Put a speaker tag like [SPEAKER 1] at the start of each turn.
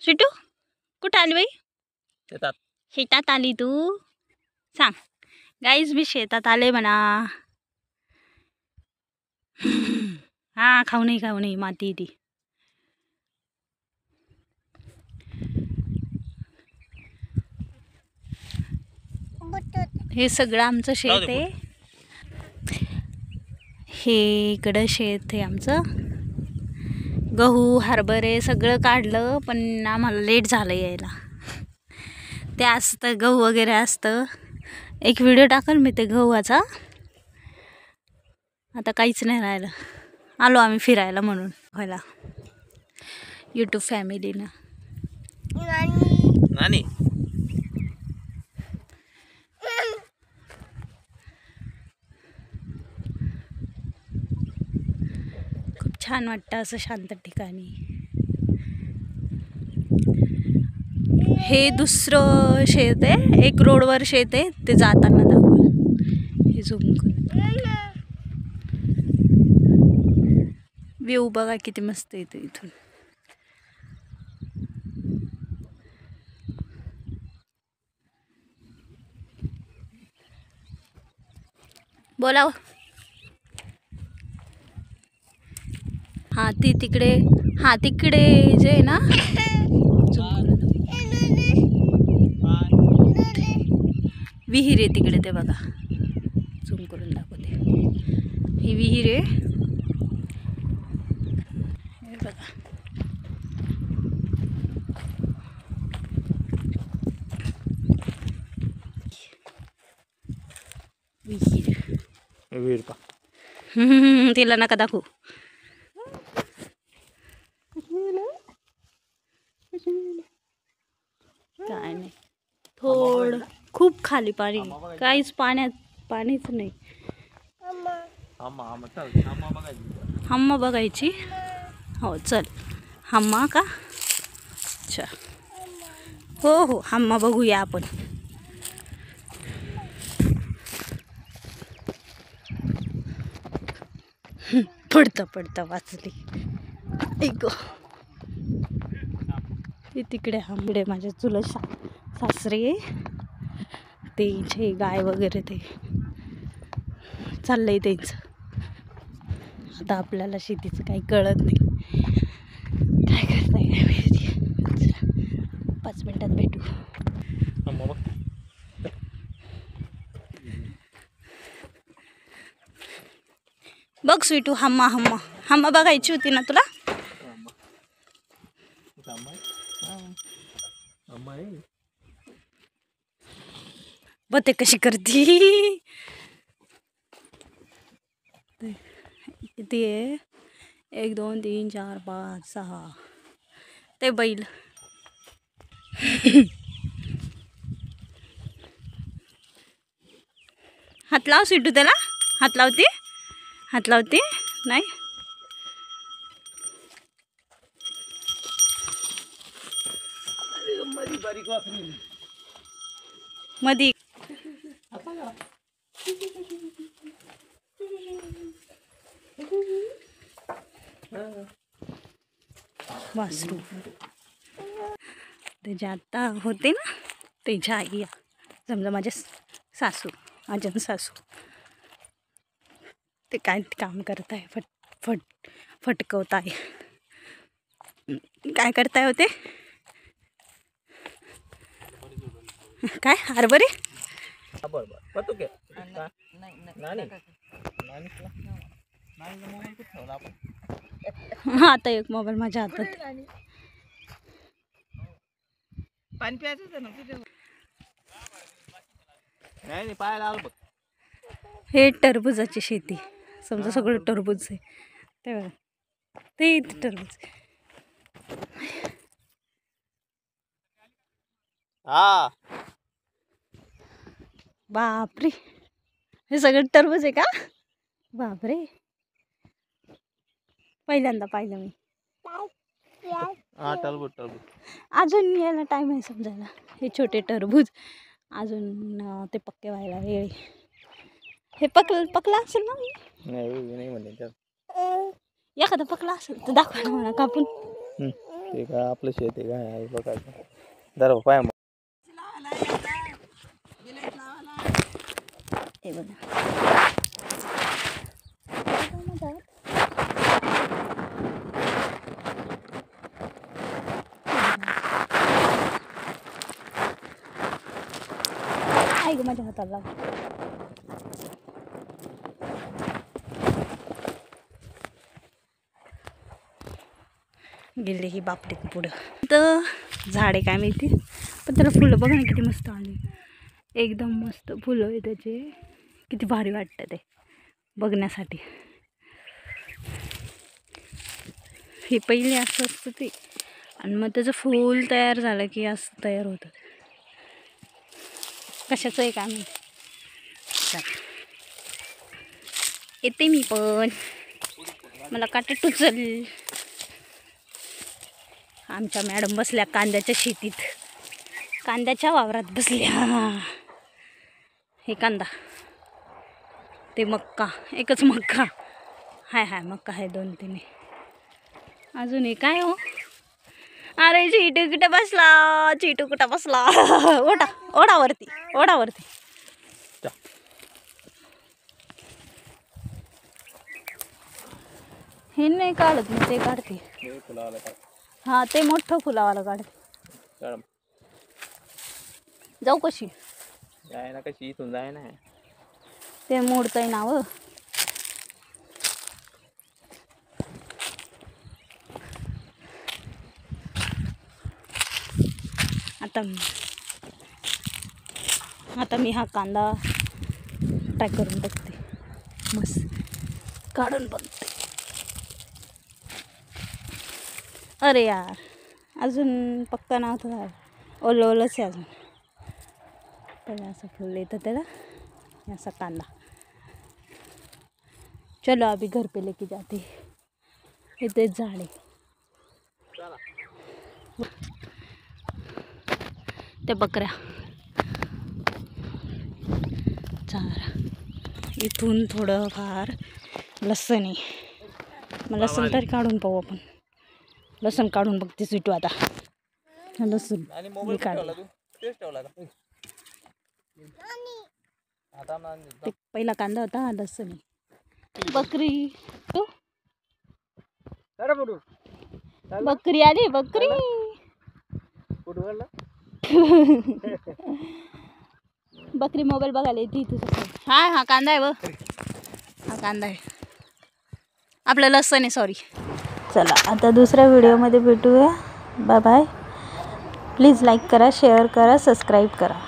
[SPEAKER 1] स्वीटू कुठं आली बाई?
[SPEAKER 2] शेतात.
[SPEAKER 1] शेतात आली तू? सांग गाईज मी शेतात आले म्हणा. हा खाऊ नाही माती ती. हे सगळं आमचं शेत आहे. हे इकडं शेत आहे आमचं. गहू हरभरे सगळं काढलं पण आम्हाला लेट झालं यायला. ते असतं गहू वगैरे असतं. एक व्हिडिओ टाकल मी ते गव्हाचा. आता काहीच नाही राहिलं. आलो आम्ही फिरायला म्हणून व्हायला यूट्यूब फॅमिलीनं.
[SPEAKER 2] नानी
[SPEAKER 1] खूप छान वाटतं असं शांत ठिकाणी. हे दुसरं शेत आहे. एक रोडवर शेत आहे ते जाताना दाखवलं. हे झूम करून व्ह्यू बघा किती मस्त येतो इथून. बोलाव. हा ती तिकडे. हा तिकडे जे आहे ना विहीर आहे तिकडे ते बघा. झूम करून दाखवते. ही विहीर आहे हे बघा.
[SPEAKER 2] विहीर पा.
[SPEAKER 1] तिला नका दाखवू. काय नाही थोडं खूप खाली पाणी. काहीच पाणीच नाही. हम्मा बघायची. हो चल हम्मा का. अच्छा हो हम्मा बघूया आपण. पडता वाचली. ऐक ती तिकडे आंबडे माझे चुलत सासरे. ते इथे गाय वगैरे ते चाललंय त्यांचं. आता आपल्याला शेतीचं काही कळत नाही. काय करताय काय माहिती. 5 मिनिटात भेटू. बघ स्वीटू हम्मा बघायची होती ना तुला. बघ ते कशी करती. किती आहे 1 2 3 4 5 6. ते बैल. हात लाव स्वीटू त्याला. हात लावते नाही. मधी वासरू ते आता होते ना त्याच्या आई. समजा माझ्या सासू आजन सासू ते काय काम करत आहे. फटकवत आहे. काय करताय होते काय हरभरे. हा आता एक मोबाईल माझ्या हातात.
[SPEAKER 2] पाणी प्यायचं ना. नाही पाहायला आलो बघ.
[SPEAKER 1] हे टरबुजाची शेती. समजा सगळं टरबूज आहे. ते टरबूज.
[SPEAKER 2] हा
[SPEAKER 1] बापरे हे सगळं टरबूज आहे का. बापरे पहिल्यांदा पाहिलं मी. अजून यायला टाइम आहे समजायला. हे छोटे टरबूज अजून ते पक्के व्हायला वेळ. हे पकला असेल ना.
[SPEAKER 2] नाही म्हणले
[SPEAKER 1] एखादा पकला असेल तर दाखवा ना मला कापून.
[SPEAKER 2] ते काय आपलं शेत आहे काय बघायचं जरा पाय मग
[SPEAKER 1] हे बघा आई ग माझ्या हाताला गेले ही बापडे पुढं तर झाडे काय माहिती पण त्याला फुलं बघा ना किती मस्त आली एकदम मस्त फुलं आहे त्याचे किती भारी वाटतं ते बघण्यासाठी हे पहिले असं असतं ते आणि मग त्याचं फूल तयार झालं की असं तयार होतं कशाचं आहे काय माहिती येते मी पण मला काटे टुचल आमच्या मॅडम बसल्या कांद्याच्या शेतीत कांद्याच्या वावरात बसल्या हे कांदा ते मक्का एकच मक्का हाय मक्का आहे 2-3 अजून हे काय हो अरे चिटू कुठं बसला ओढावरती हे नाही काढत मी ते काढते हा ते मोठं फुलावाला काढते जाऊ कशी
[SPEAKER 2] जाय ना कशी इथून जाय ना
[SPEAKER 1] ते मोडतंय ना व आता मी हा कांदा ट्राय करून बघते मस्त काढून बघते अरे यार अजून पक्का नव्हतं झालं ओलंच आहे अजून पहिले असं फुल येतं त्याला असा कांदा चलो अभी घर पे लेके जाते इथे झाडे ते बकऱ्या चारा इथून थोडं फार लसूण आहे मग लसूण तरी काढून पाहू आपण लसूण काढून बघते सुटू आता लसूण मी काढला ते पहिला कांदा होता हा लसूण बकरी बकरी आली बकरी बकरी मोबाईल बघायला येते तुझं हा कांदा आहे बघ हा कांदा आहे आपलं लसूण आहे सॉरी चला आता दुसऱ्या व्हिडिओमध्ये भेटूया बाय बाय प्लीज लाईक करा शेअर करा सबस्क्राईब करा